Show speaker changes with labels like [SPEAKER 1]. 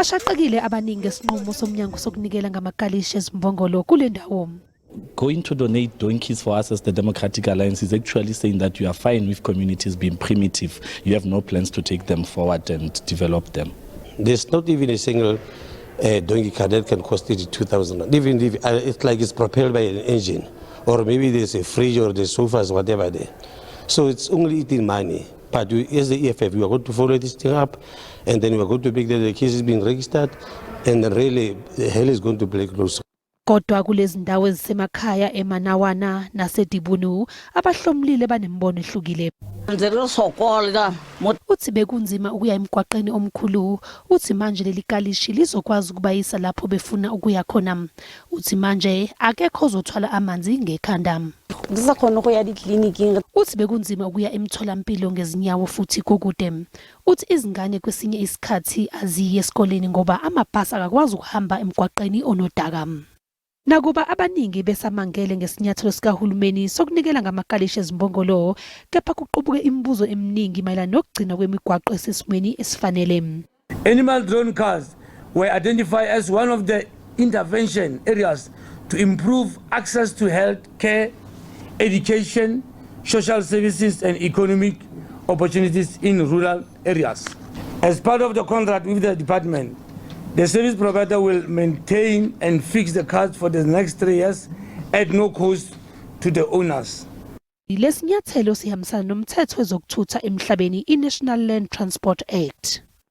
[SPEAKER 1] Bashaqekile abaningi esinqumo somnyango sokunikela ngamakalishi ezimbongolo kule ndawo.
[SPEAKER 2] Going to donate donkeys for us as the Democratic Alliance is actually saying that you are fine with communities being primitive. You have no plans to take them forward and develop them.
[SPEAKER 3] There's not even a single donkey car that can cost 82,000. Even if it's like it's propelled by an engine, or maybe there's a fridge or the sofas, whatever there. So it's only eating money. But as the EFF, we are going to follow this thing up, and then we are going to make the case is being registered, and then really the hell is going to break loose.
[SPEAKER 1] Kodwa kulezi ndawo ezisemakhaya eManawana naseDibunu abahlomlile banembono ehlukile. Uthi bekunzima ukuya emgwaqeni omkhulu, uthi manje leli kalishi lizokwazi ukubayisa lapho befuna ukuya khona. Uthi manje akekho ozothwala amanzi ngekhanda. Uthi bekunzima ukuya emtholampilo ngezinyawo futhi kukude. Uthi izingane kwesinye isikhathi aziye esikoleni ngoba amabhasi akakwazi ukuhamba emgwaqeni onodaka. Nakuba abaningi besamangele ngesinyathelo sikahulumeni sokunikela ngamakalishi ezimbongolo, kepha kuqubuke imibuzo eminingi mayelana nokugcina kwemigwaqo esesimweni esifanele.
[SPEAKER 4] Animal drone cars were identified as one of the intervention areas to improve access to health care, education, social services and economic opportunities in rural areas. As part of the contract with the department, the service provider will maintain and fix the cars for the next 3 years at no cost to the owners.
[SPEAKER 1] Lesinyathelo sihambisana nomthetho wezokuthutha emhlabeni, i-National Land Transport Act.